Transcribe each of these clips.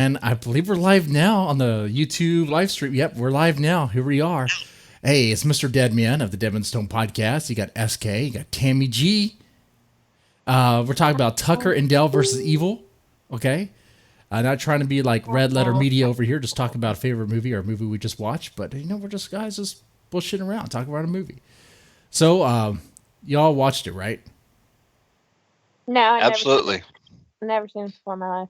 And I believe we're live now on the YouTube live stream. Yep, we're live now. Here we are. Hey, it's Mr. Deadman of the Deadman Stone Podcast. You got SK, you got Tammy G. We're talking about Tucker and Dale versus Evil. Okay. Not trying to be like red letter media over here, just talking about a favorite movie or a movie we just watched. But, we're just guys just bullshitting around, talking about a movie. So, y'all watched it, right? No, Absolutely. Never seen it before in my life.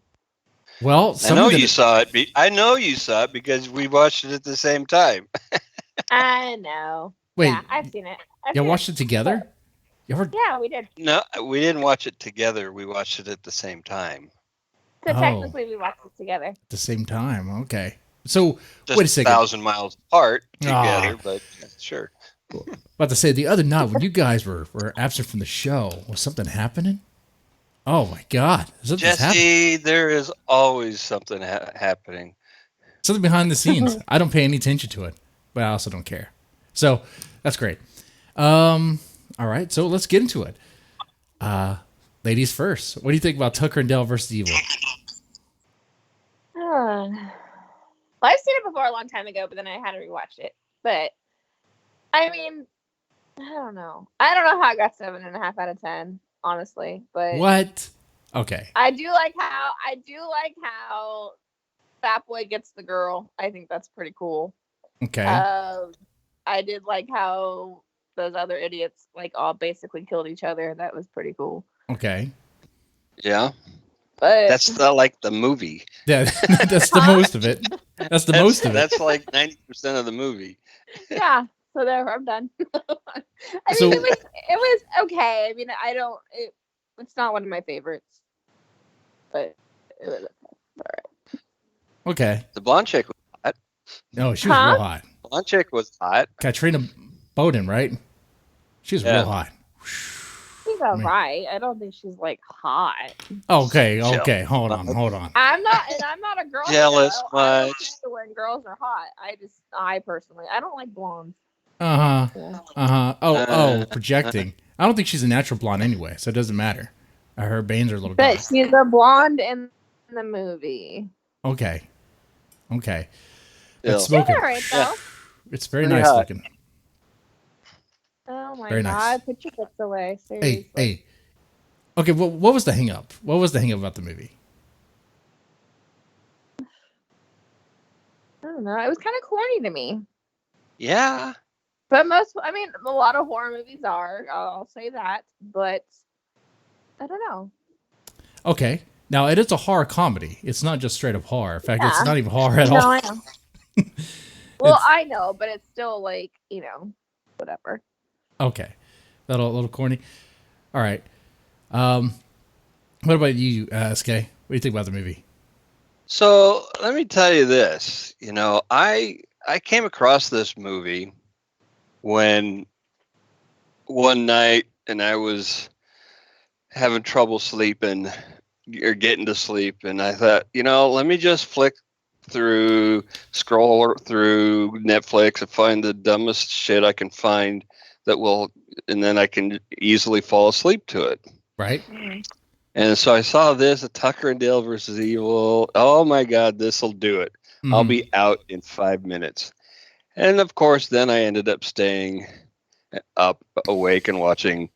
Well, I know you saw it. I know you saw it because we watched it at the same time. I know. Wait, yeah, I've seen it. Y'all watched it together? Yeah, we did. No, we didn't watch it together. We watched it at the same time. So technically, we watched it together. At the same time, okay. So, Just wait a second. 1,000 miles apart together, but sure. About to say, the other night when you guys were absent from the show, was something happening? Oh my God! Jesse, there is always something happening. Something behind the scenes. I don't pay any attention to it, but I also don't care. So that's great. All right, so let's get into it. Ladies first. What do you think about Tucker and Dale versus Evil? Well, I've seen it before a long time ago, but then I had to rewatch it. But I mean, I don't know. I don't know how I got 7.5 out of 10. Honestly, but what? Okay. I do like how Fat Boy gets the girl. I think that's pretty cool. Okay. I did like how those other idiots all basically killed each other. That was pretty cool. Okay. Yeah. But that's the movie. Yeah, that's the most of it. That's the most of it. That's like 90% of the movie. Yeah. So there, I'm done. I mean, it was okay. I mean, it's not one of my favorites, but it was okay. All right. Okay. The blonde chick was hot. No, she was real hot. Blonde chick was hot. Katrina Bowden, right? She was real hot. She's all right. I don't think she's hot. Okay. Hold on. I'm not a girl. Jealous much. When girls are hot, I personally, I don't like blondes. Projecting. I don't think she's a natural blonde anyway, so it doesn't matter. Her bangs are a little. But she's a blonde in the movie. Okay. It's smoking. All right, though. It's very nice looking. Oh my Very God! nice. Put your books away. Seriously. Hey. Okay, well, what was the hang up? What was the hang up about the movie? I don't know. It was kind of corny to me. Yeah. But a lot of horror movies are. I'll say that. But I don't know. Okay. Now, it is a horror comedy. It's not just straight up horror. In fact, it's not even horror at all. I know. Well, I know, but it's still whatever. Okay. A little corny. All right. What about you, SK? What do you think about the movie? So let me tell you this. I came across this movie when one night and I was having trouble sleeping or getting to sleep, and I thought, let me just scroll through Netflix and find the dumbest shit I can find and then I can easily fall asleep to it. Right. Mm-hmm. And so I saw this, a Tucker and Dale versus Evil. Oh my God, this'll do it. Mm-hmm. I'll be out in 5 minutes. And of course, then I ended up staying up awake and watching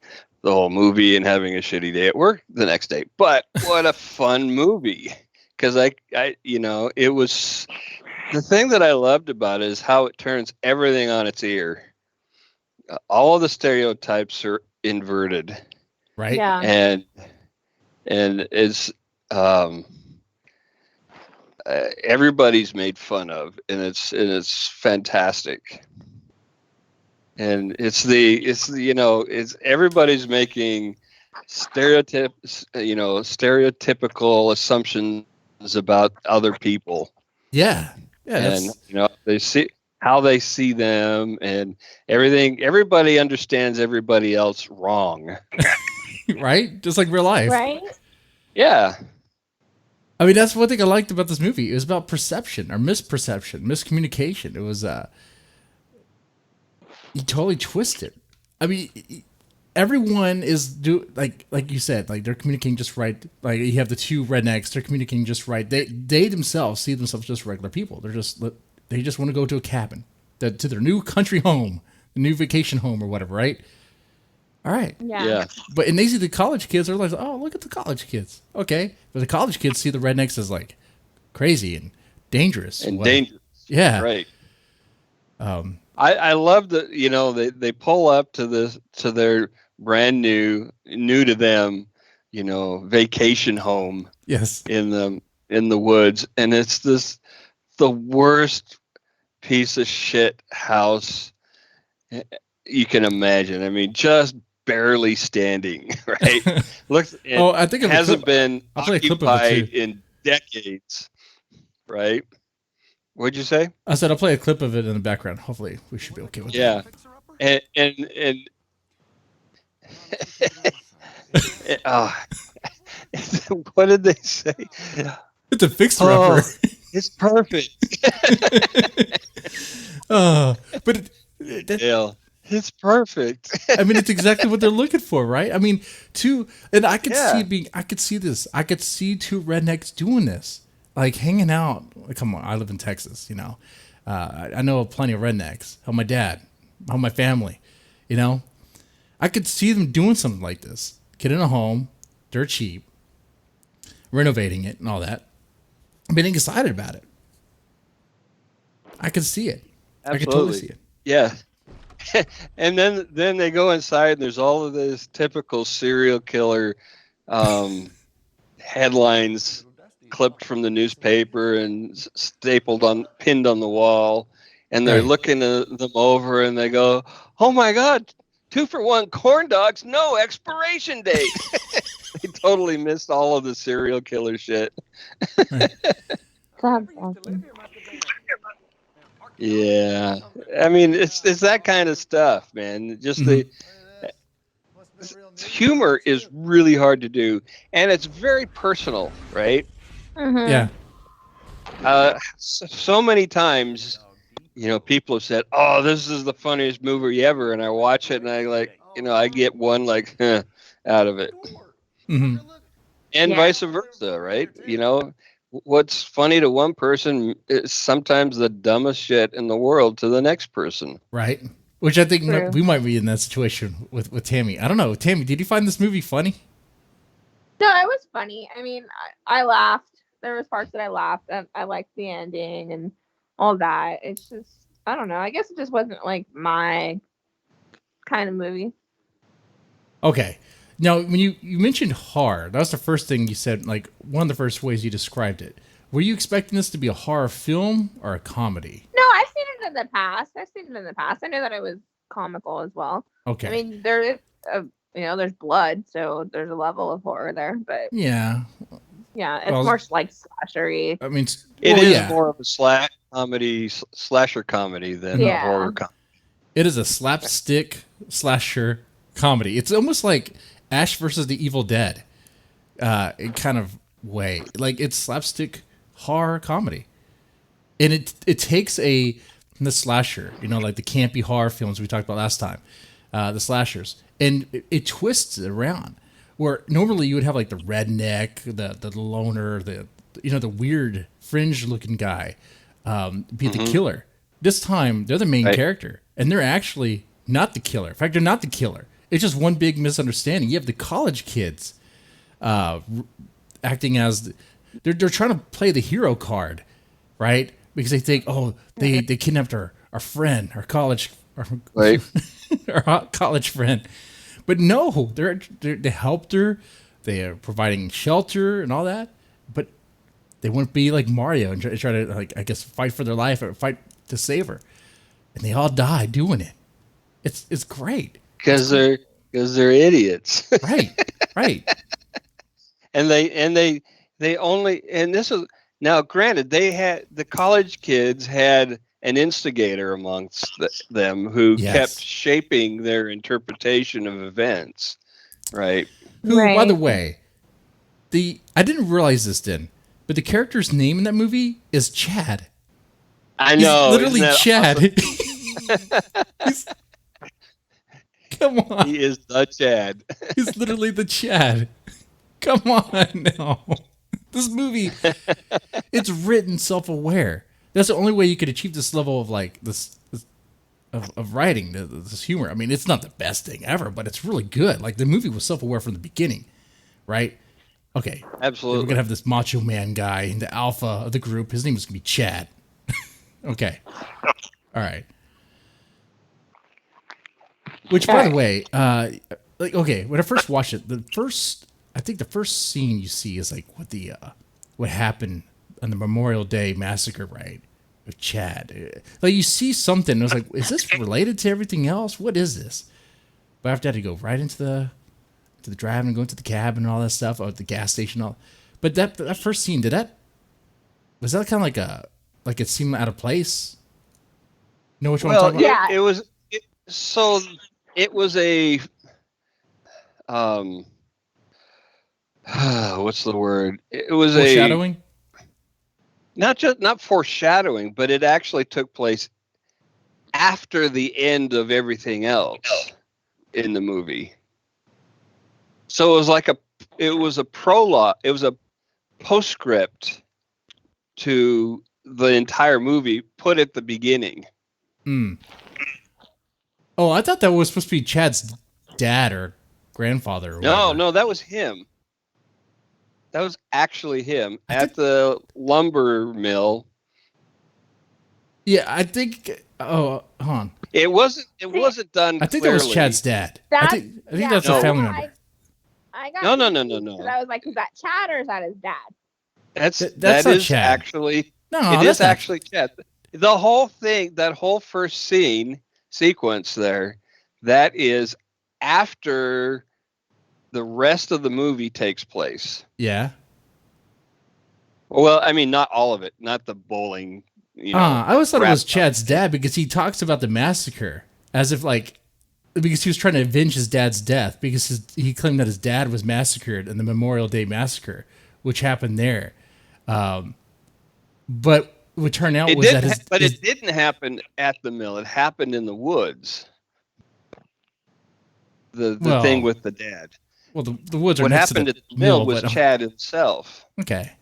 the whole movie and having a shitty day at work the next day. But what a fun movie. Because it was, the thing that I loved about it is how it turns everything on its ear. All of the stereotypes are inverted. Right. Yeah. And it's everybody's made fun of, and it's fantastic. And it's everybody's making stereotypical assumptions about other people. Yeah. And they see how they see them and everything. Everybody understands everybody else wrong. Right? Just like real life. Right? Yeah. I mean, that's one thing I liked about this movie. It was about perception or misperception, miscommunication. It was, he totally twisted. I mean, everyone is like you said, like they're communicating just right. Like you have the two rednecks, they're communicating just right. They themselves see themselves just regular people. They just want to go to a cabin, to their new country home, the new vacation home or whatever, right? All right. Yeah. But and they see the college kids are like, oh, look at the college kids. Okay. But the college kids see the rednecks as like crazy and dangerous. And whatever. dangerous. Yeah. Right. I love that, they pull up to their brand new to them, vacation home Yes. in the woods, and it's the worst piece of shit house you can imagine. I mean, just barely standing, right? Looks I think hasn't been I'll play a clip of it occupied too. in decades, right? What'd you say? I said I'll play a clip of it in the background. Hopefully, we should be okay with Yeah, and what did they say? It's a fixer Oh, upper. it's perfect. But Yeah, it's perfect. I mean, it's exactly what they're looking for, right? I mean, and I could Yeah. I could see this. I could see two rednecks doing this, like hanging out. Come on, I live in Texas, I know plenty of rednecks. How my dad, how my family, I could see them doing something like this. Getting a home, dirt cheap, renovating it and all that. Being excited about it. I could see it. I could totally see it. Yeah. And then they go inside and there's all of this typical serial killer headlines clipped from the newspaper and pinned on the wall, and they're Right. looking at them over and they go, "Oh my God, 2-for-1 corn dogs, no expiration date." They totally missed all of the serial killer shit. That's awesome. Yeah, I mean it's that kind of stuff, man. Just the humor is really hard to do, and it's very personal, right? Mhm. Yeah. So many times, people have said, "Oh, this is the funniest movie ever," and I watch it and I get one out of it, hmm and Yeah. vice versa, right? What's funny to one person is sometimes the dumbest shit in the world to the next person. Right. Which I think True. we might be in that situation with Tammy. I don't know. Tammy, did you find this movie funny? No, it was funny. I mean, I laughed. There was parts that I laughed, and I liked the ending and all that. It's just, I don't know. I guess it just wasn't like my kind of movie. Okay. Now, when you mentioned horror, that was the first thing you said, like one of the first ways you described it. Were you expecting this to be a horror film or a comedy? No, I've seen it in the past. I knew that it was comical as well. Okay. I mean, there is, there's blood, so there's a level of horror there. But yeah. yeah, it's Well, more like slashery. I mean, It well, is yeah. more of a slasher comedy than a Yeah. horror comedy. It is a slapstick slasher comedy. It's almost like Ash versus the Evil Dead, in kind of way. Like it's slapstick horror comedy, and it takes the slasher, like the campy horror films we talked about last time, the slashers, and it twists it around. Where normally you would have like the redneck, the loner, the weird fringe looking guy, be the killer. This time they're the main Right. character, and they're actually not the killer. In fact, they're not the killer. It's just one big misunderstanding. You have the college kids acting as they're trying to play the hero card, right? Because they think, oh, they kidnapped our friend, our college, Right. our college friend. But no, they helped her. They are providing shelter and all that. But they wouldn't be like Mario and try to, like, I guess, fight for their life or fight to save her. And they all die doing it. It's great. Because they're idiots. Right. Right. and they only, and this is now granted, the college kids had an instigator amongst them who Yes. kept shaping their interpretation of events, right? Who, by Right. the way, I didn't realize this then, but the character's name in that movie is Chad. I He's know, literally isn't that Chad. awesome? Come on. He is the Chad. He's literally the Chad. Come on now. This movie, it's written self-aware. That's the only way you could achieve this level of like this of writing, this humor. I mean, it's not the best thing ever, but it's really good. Like the movie was self-aware from the beginning, right? Okay, Absolutely. we're gonna have this macho man guy, the alpha of the group. His name is gonna be Chad. Okay, all right. Which, by the way, like, okay, when I first watched it, I think the first scene you see is like what happened on the Memorial Day massacre, right? With Chad. Like you see something, I was like, is this related to everything else? What is this? But after that, you go right into the drive and go into the cab and all that stuff, or the gas station, all. But that first scene, was that kind of like it seemed out of place? Know which one I'm talking about? Yeah. It was a what's the word? It was Foreshadowing? not foreshadowing, but it actually took place after the end of everything else in the movie. So it was a prologue, it was a postscript to the entire movie put at the beginning. Oh, I thought that was supposed to be Chad's dad or grandfather. Or whatever. No, that was him. That was actually him at the lumber mill. Yeah, I think. Oh, hold on. It wasn't done. I think clearly. that was Chad's dad. I think that's a family member. I got No. because I was like, is that Chad or is that his dad? That's that not is Chad. actually No, it that's is actually Chad. The whole thing, that whole first sequence there, that is after the rest of the movie takes place. Yeah. Well, I mean, not all of it, not the bowling. I always thought it was wrap-up. Chad's dad because he talks about the massacre as if because he was trying to avenge his dad's death because he claimed that his dad was massacred in the Memorial Day massacre, which happened there. But what turned out was that it didn't happen at the mill. It happened in the woods. The thing with the dad. Well, the woods are What next happened to at the the mill was but- Chad himself. Okay.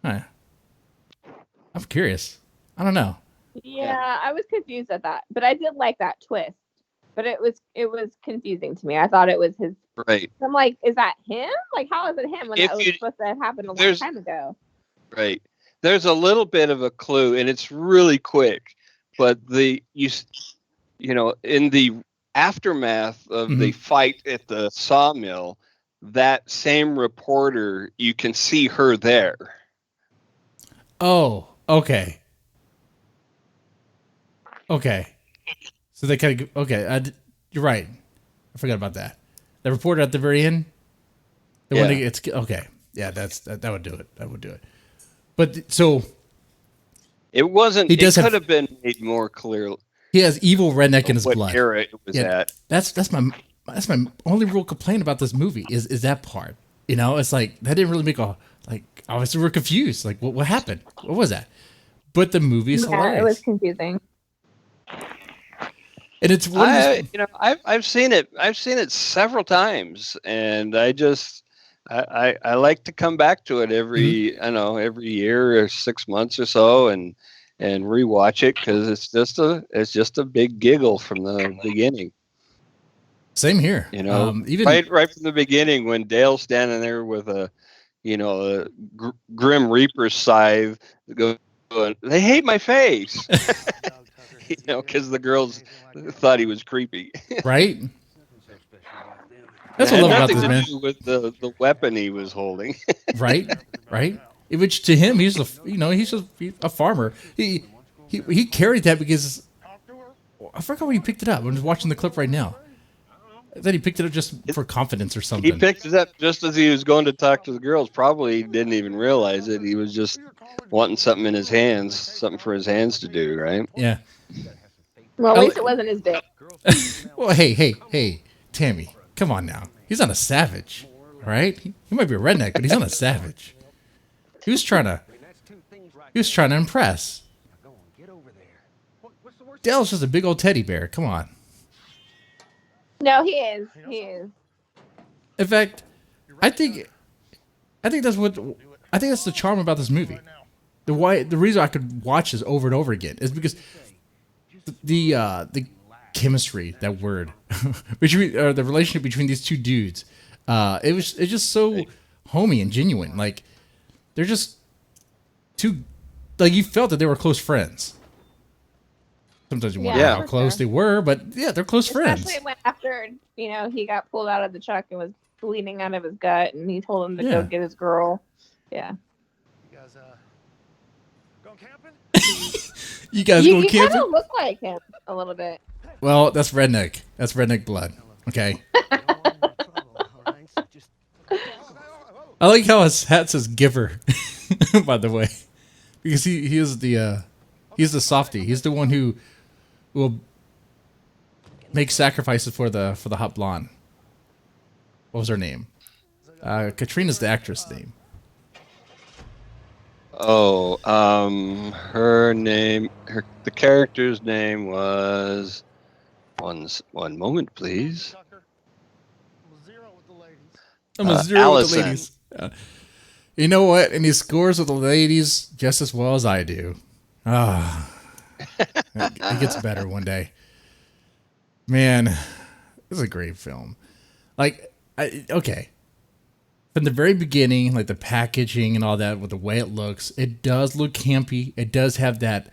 Huh. I'm curious. I don't know. Yeah, I was confused at that, but I did like that twist. But it was confusing to me. I thought it was his. Right. I'm like, is that him? Like, how is it him when If that was you- supposed to have happened a long time ago? Right. There's a little bit of a clue, and it's really quick. But in the aftermath of the fight at the sawmill, that same reporter, you can see her there. Oh, okay. Okay. So they kind of you're right. I forgot about that. The reporter at the very end. The one that gets okay. Yeah, that would do it. That would do it. But so It wasn't. He does it have- could have been made more clear he has evil redneck in his what blood. era it was at. That's my only real complaint about this movie is that part. It's like that didn't really make obviously we're confused. Like what happened? What was that? But the movie is hilarious. It was confusing. And it's one of those- I've seen it. I've seen it several times, and I like to come back to it every year or 6 months or so, and rewatch it because it's just a big giggle from the beginning. Same here. Even right from the beginning when Dale's standing there with a Grim Reaper scythe, going, they hate my face, because the girls thought he was creepy. right. That's what I love about this man. Do with the weapon he was holding. Right. Which to him, he's a farmer. He carried that because I forgot when he picked it up. I'm just watching the clip right now. I thought he picked it up just for confidence or something. He picked it up just as he was going to talk to the girls. Probably didn't even realize it. He was just wanting something in his hands, something for his hands to do, right? Yeah. Well, at least it wasn't his dick. Well, hey, Tammy, come on now. He's not a savage, right? He might be a redneck, but he's not a savage. He was trying to impress. Dale's just a big old teddy bear. Come on. No, he is. He is. In fact, I think that's what I think that's the charm about this movie. The reason I could watch this over and over again is because the chemistry, that word, between the relationship between these two dudes, it's just so homey and genuine. Like they're just two, like you felt that they were close friends. Sometimes you wonder Yeah, how for close sure. they were, but yeah, they're close friends. Especially when after, he got pulled out of the truck and was bleeding out of his gut, and he told him to Yeah. go get his girl. Yeah. You guys, going camping? You guys You going kind camping? of look like him a little bit. Well, that's redneck. That's redneck blood. Okay. You don't want any trouble, all right? So just... I like how his hat says giver, by the way, because he is he's the softie. He's the one who will make sacrifices for the hot blonde. What was her name? Katrina's the actress name. Oh, the character's name was one moment, please. Tucker, I'm a 0 with the ladies. I'm a zero with the Allison. ladies. You know what? And he scores with the ladies just as well as I do. Ah, it gets better one day. Man, this is a great film. Like, okay, from the very beginning, like the packaging and all that, with the way it looks, it does look campy. It does have that.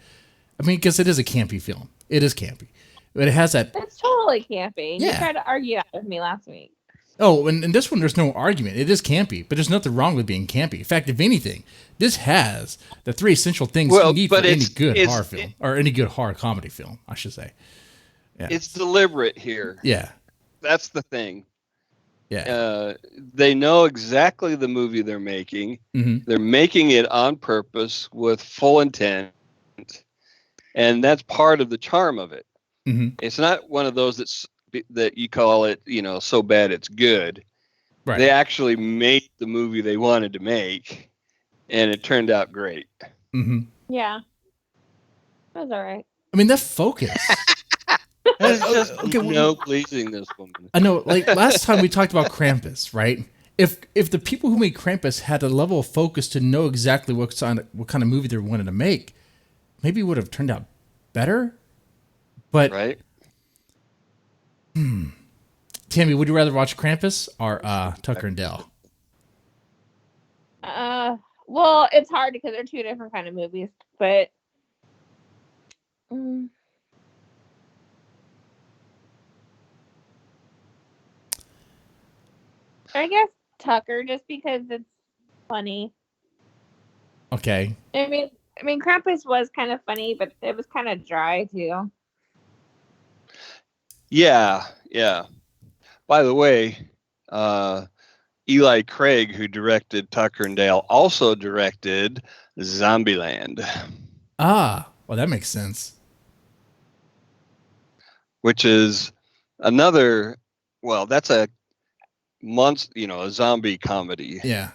I mean, because it is a campy film. It is campy, but it has that. It's totally campy. You Yeah. tried to argue that with me last week. Oh, and in this one, there's no argument. It is campy, but there's nothing wrong with being campy. In fact, if anything, this has the three essential things Well, you need for but any it's- good it's- horror film, or any good horror comedy film, I should say. Yeah. It's deliberate here. Yeah. That's the thing. Yeah. They know exactly the movie they're making. hmm They're making it on purpose with full intent, and that's part of the charm of it. hmm It's not one of those that you call it, so bad it's good. Right. They actually made the movie they wanted to make, and it turned out great. hmm Yeah. That was all right. I mean, that focus. There's just okay, no pleasing this woman. I know, like last time we talked about Krampus, right? If the people who made Krampus had a level of focus to know exactly what kind of movie they wanted to make, maybe it would have turned out better. But Right? Tammy, would you rather watch Krampus or Tucker and Dale? Well, it's hard because they're two different kind of movies, but mm, I guess Tucker, just because it's funny. Okay. I mean, Krampus was kind of funny, but it was kind of dry too. Yeah, yeah. By the way, Eli Craig, who directed Tucker and Dale, also directed Zombieland, Ah, well, that makes sense. which is another. Well, that's a a zombie comedy. Yeah,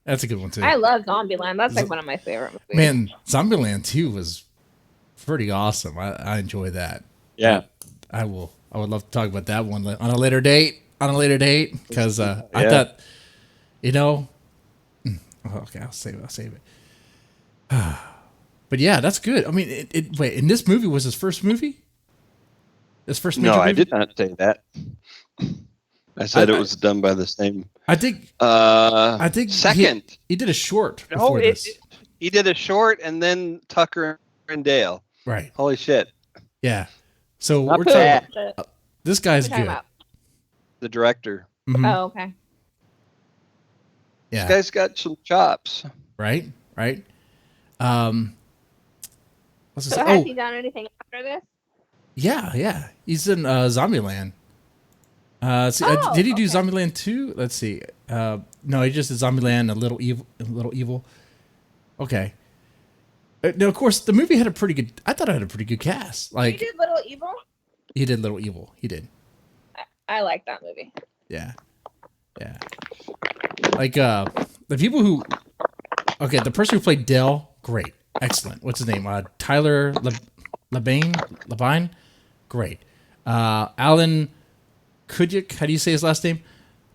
that's a good one too. I love Zombieland. That's like one of my favorite movies. Man, Zombieland 2 was pretty awesome. I enjoy that. Yeah. I would love to talk about that one on a later date. Because I Yeah. thought, okay, I'll save it. But yeah, that's good. I mean, wait, in this movie was his first movie? His first major No, movie? I did not say that. I said I- it was done by the same. I think Second. he did a short No, before this. he did a short and then Tucker and Dale. Right. Holy shit. Yeah. So Not we're bad. talking. What This guy's are we talking good. about? The director. Mhm. Oh, okay. Yeah. This guy's got some chops. Right. Right. What's this? So has Oh, he done anything after this? yeah. He's in Zombieland. Oh, Did he do okay. Zombieland 2? Let's see. No, he just did Zombieland, a little evil. Okay. Now, of course, the movie had a pretty good. I thought it had a pretty good cast. He Like did Little Evil. he did Little Evil. He did. I like that movie. Yeah. Like the people who. Okay, the person who played Dell, great, excellent. What's his name? Tyler Labine, great. Alan Kudyk. How do you say his last name?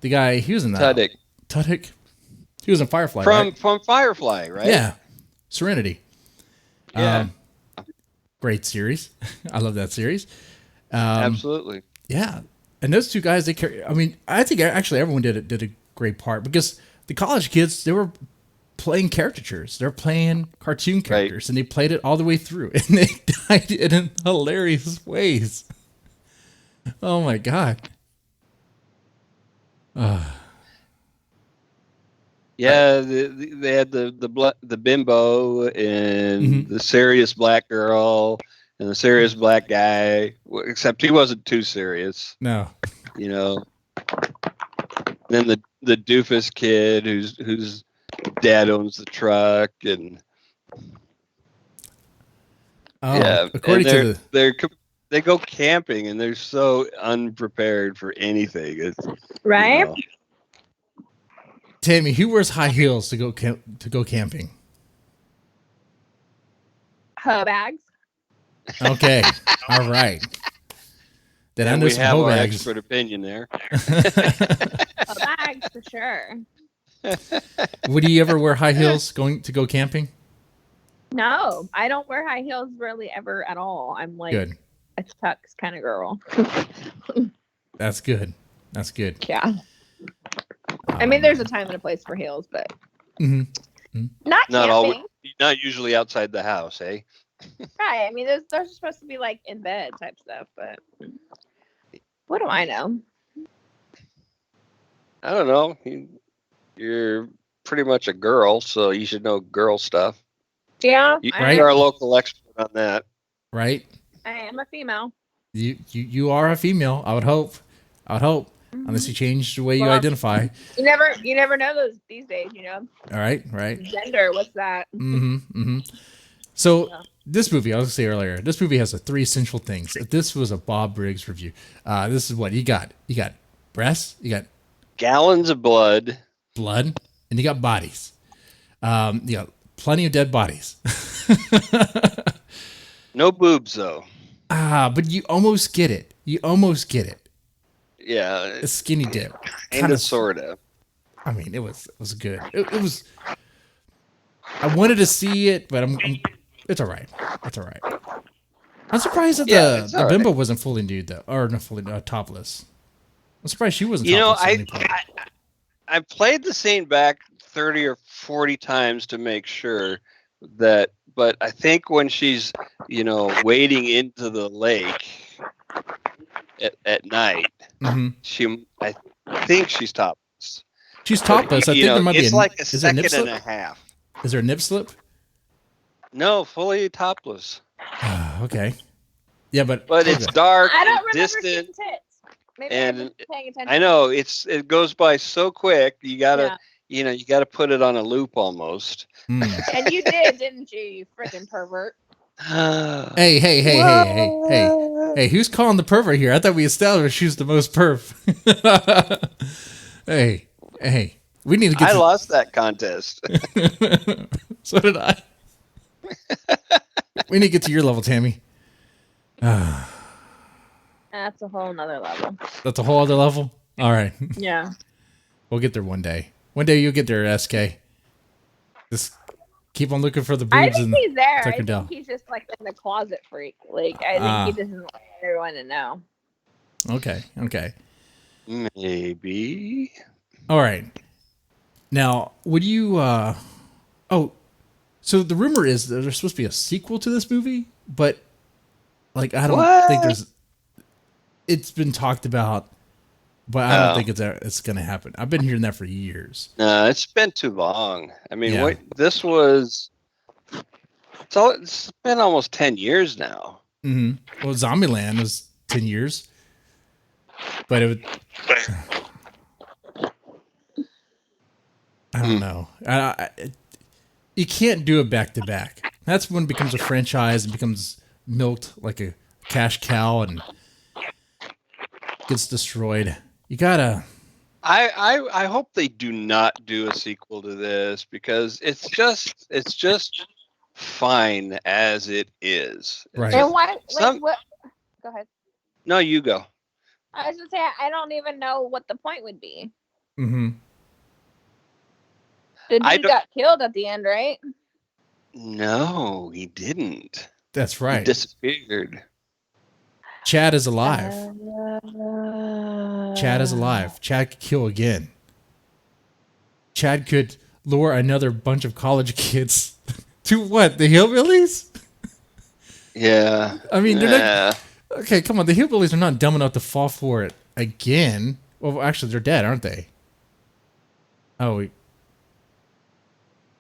The guy, he was in that. Tudyk. He was in Firefly, From right? Firefly, right? Yeah. Serenity. Yeah. Great series. I love that series. Absolutely. Yeah. And those two guys, they carry. I mean, I think actually everyone did a great part because the college kids, they were playing caricatures. They're playing cartoon characters, and they played it all the way through, and they died in hilarious ways. Oh my god. Yeah, they had the bimbo and the serious black girl and the serious black guy. Except he wasn't too serious, No. you know. Then the doofus kid whose dad owns the truck, and according and to they go camping and they're so unprepared for anything. It's, Right? you know, Tammy, who wears high heels to go camping? Hoe bags. Okay. All right. Then I and know we some have hoe our bags. expert opinion there. Hoe bags for sure. Would you ever wear high heels going to go camping? No, I don't wear high heels really ever at all. I'm like Good. a tux kind of girl. That's good. That's good. Yeah. I mean, there's a time and a place for heels, but Mhm. not Not camping. always, not usually outside the house, eh? Right. I mean, those are supposed to be like in bed type stuff, but what do I know? I don't know. You're pretty much a girl, so you should know girl stuff. Yeah, Right. You're our local expert on that. Right? I am a female. You are a female. I would hope. Unless you change the way you Well, identify. You never know these days, you know. All right. Right. Gender, what's that? So Yeah. this movie, I was gonna say earlier, this movie has the three essential things. If this was a Bob Briggs review, this is what you got. You got breasts, you got Gallons of blood. blood, and you got bodies. You got plenty of dead bodies. No boobs, though. But you almost get it. Yeah. A skinny dip. Kind of, sort of. I mean, it was good. It was. I wanted to see it, but it's all right. It's all right. I'm surprised that the bimbo wasn't fully nude though, or not fully topless. I'm surprised she wasn't. You know, topless at any point. I played the scene back 30 or 40 times to make sure that, but I think when she's, wading into the lake at night, I think she's topless. She's topless. I think there might be it's like a second and a half. Is there a nip slip? No, fully topless. Okay. Yeah, but it's dark, I don't remember distant, seeing tits. Maybe I and wasn't paying attention. I know it goes by so quick. You gotta, you gotta put it on a loop almost. And you did, didn't you? You freaking pervert. Hey! Who's calling the pervert here? I thought we established who's the most perv. Hey! We need to get. I lost that contest. So did I. We need to get to your level, Tammy. That's a whole nother level. That's a whole other level. All right. Yeah. We'll get there one day. One day you'll get there, SK. Just keep on looking for the boobs. I think he's there. Tucker I Dell. think he's just like in the closet freak. Like I think he doesn't want everyone to know. Okay. Maybe. All right. Now, would you? So the rumor is that there's supposed to be a sequel to this movie, but like I don't think there's. It's been talked about, but I don't think it's going to happen. I've been hearing that for years. No, it's been too long. I mean, this was. So it's been almost 10 years now. Mm-hmm. Well, Zombieland was 10 years, but it would. I don't know. You can't do it back to back. That's when it becomes a franchise and becomes milked like a cash cow and gets destroyed. You gotta. I hope they do not do a sequel to this because it's just fine as it is. Right. And why? Like, what? Go ahead. No, you go. I was gonna say I don't even know what the point would be. Mm-hmm. The I dude don't- got killed at the end, right? No, he didn't. That's He right. disappeared. Chad is alive. Uh, Chad is alive. Chad could kill again. Chad could lure another bunch of college kids to what? The hillbillies? Yeah. I mean, they're yeah. not. Okay, come on. The hillbillies are not dumb enough to fall for it again. Well, actually, they're dead, aren't they? Oh,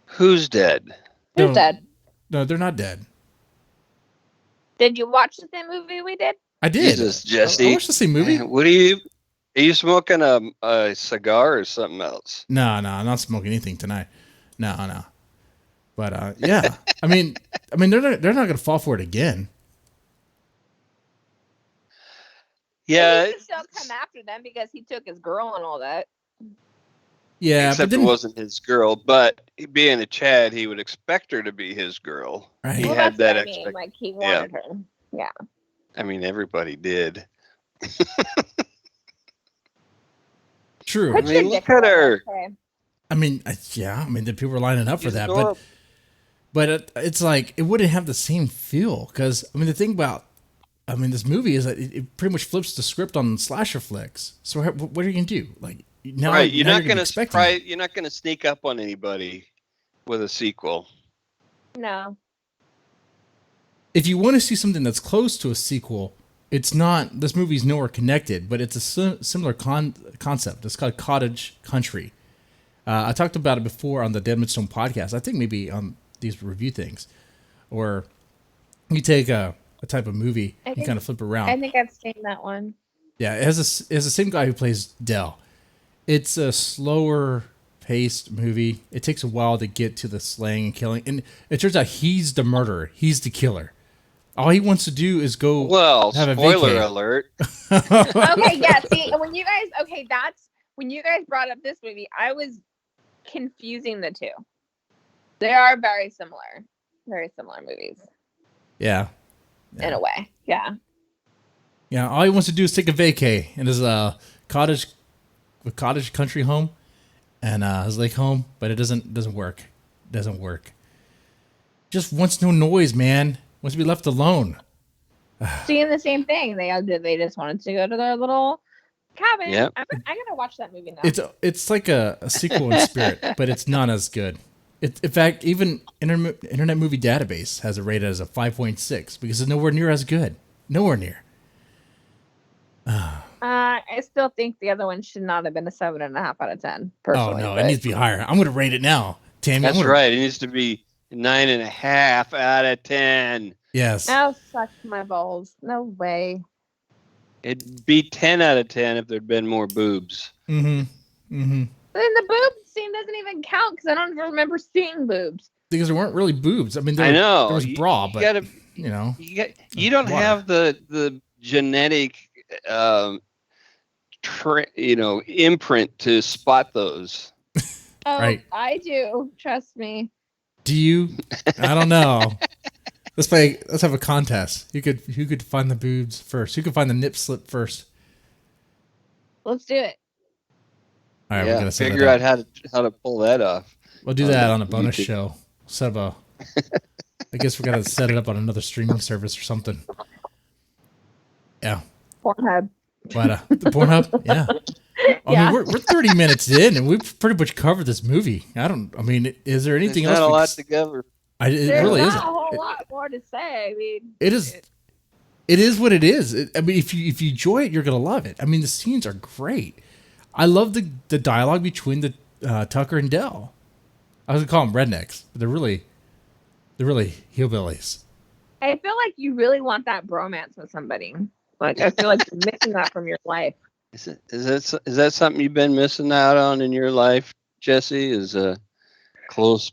Who's dead? Who's No. dead? no, they're not dead. Did you watch the same movie we did? I did. Jesus, I Jesse. watched the same movie. What are you smoking a cigar or something else? No, I'm not smoking anything tonight. No. But yeah, I mean, they're not gonna fall for it again. Yeah, He could still come after them because he took his girl and all that. Yeah, except but it then, wasn't his girl. But being a Chad, he would expect her to be his girl. Right. He Well, had that what I mean. expect. Like he wanted her. Yeah. I mean, everybody did. true. Put mean, your look dick at away, her. okay? I mean, the people were lining up for She's that, adorable. but it's like it wouldn't have the same feel because I mean the thing about this movie is that it pretty much flips the script on slasher flicks. So what are you gonna do? Like now, Right, you're now not be gonna expecting it. you're not gonna sneak up on anybody with a sequel. No. If you want to see something that's close to a sequel, it's not. This movie's nowhere connected, but it's a similar concept. It's called Cottage Country. I talked about it before on the Dead Stone podcast. I think maybe on these review things, or you take a type of movie and kind of flip it around. I think I've seen that one. Yeah, it has the same guy who plays Dell. It's a slower paced movie. It takes a while to get to the slaying and killing, and it turns out he's the murderer. He's the killer. All he wants to do is go Well, have a spoiler vacay. alert. Okay, yeah. See, when you guys brought up this movie, I was confusing the two. They are very similar movies Yeah, in a way. Yeah. yeah. All he wants to do is take a vacay in his cottage country home, and his lake home, but it doesn't work. Doesn't work. Just wants no noise, man. Wants to be left alone. Seeing the same thing. They just wanted to go to their little cabin. Yep. I gotta watch that movie now. It's like a sequel in spirit, but it's not as good. In fact, even Internet Movie Database has it rated as a 5.6 because it's nowhere near as good. Nowhere near. I still think the other one should not have been a 7.5 out of 10. Oh Personally, no, but- it needs to be higher. I'm going to rate it now, Tammy. That's right. It needs to be 9.5 out of 10. Yes. Now suck my balls. No way. It'd be 10 out of 10 if there'd been more boobs. Mm-hmm. Mm-hmm. But then the boob scene doesn't even count because I don't remember seeing boobs. Because there weren't really boobs. I mean, I know. there was bra, but gotta, you know, you don't water. have the genetic, imprint to spot those. Oh, Right. I do. Trust me. do you? I don't know. Let's have a contest. Who could find the boobs first? Who could find the nip slip first? Let's do it. All right, we're Yeah, gonna set figure it out up. how to pull that off. We'll do that on a YouTube. bonus show. Set up I guess we're gonna set it up on another streaming service or something. Yeah, Pornhub. but the Pornhub, yeah. I Yeah. mean, we're 30 minutes in, and we've pretty much covered this movie. Is there anything There's else? not a we lot could- to cover. it There's really not isn't. a whole lot more to say. I mean, It is. It is what it is. I mean, if you enjoy it, you're gonna love it. I mean, the scenes are great. I love the dialogue between the Tucker and Dell. I was gonna call them rednecks, but they're really hillbillies. I feel like you really want that bromance with somebody. Like I feel like you're missing that from your life. Is that something you've been missing out on in your life, Jesse? Is a close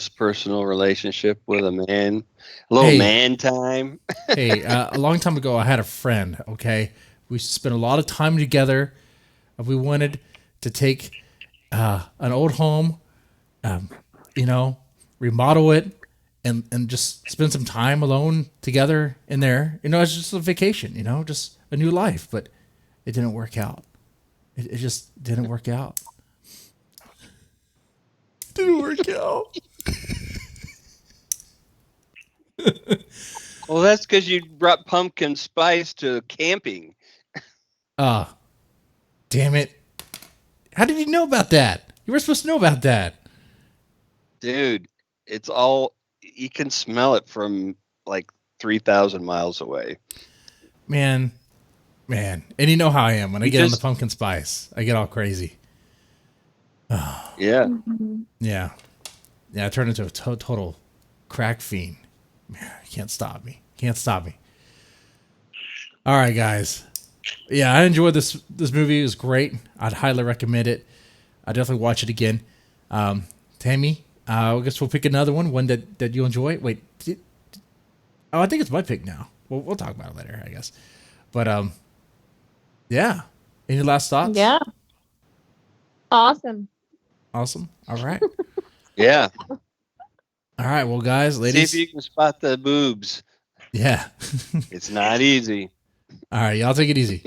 personal relationship with a man, a little Hey. man time. Hey, a long time ago, I had a friend. Okay, we spent a lot of time together. We wanted to take an old home, remodel it, and just spend some time alone together in there. It's just a vacation. Just a new life, but it didn't work out. It just didn't work out. Didn't work out. Well, that's because you brought pumpkin spice to camping. Damn it. How did you know about that? You were supposed to know about that. Dude, it's all, you can smell it from like 3,000 miles away. Man. And you know how I am when I You get on the just- pumpkin spice. I get all crazy. Yeah. Mhm. Yeah. Yeah, I turned into a total crack fiend. Man, you can't stop me. Can't stop me. All right, guys. Yeah, I enjoyed this movie. It was great. I'd highly recommend it. I'd definitely watch it again. Tammy, I guess we'll pick another one that you enjoy. Wait. I think it's my pick now. We'll talk about it later, I guess. But, yeah. Any last thoughts? Yeah. Awesome. Awesome. All right. Yeah. All right. Well, guys, See ladies. if you can spot the boobs. Yeah. It's not easy. All right. Y'all take it easy.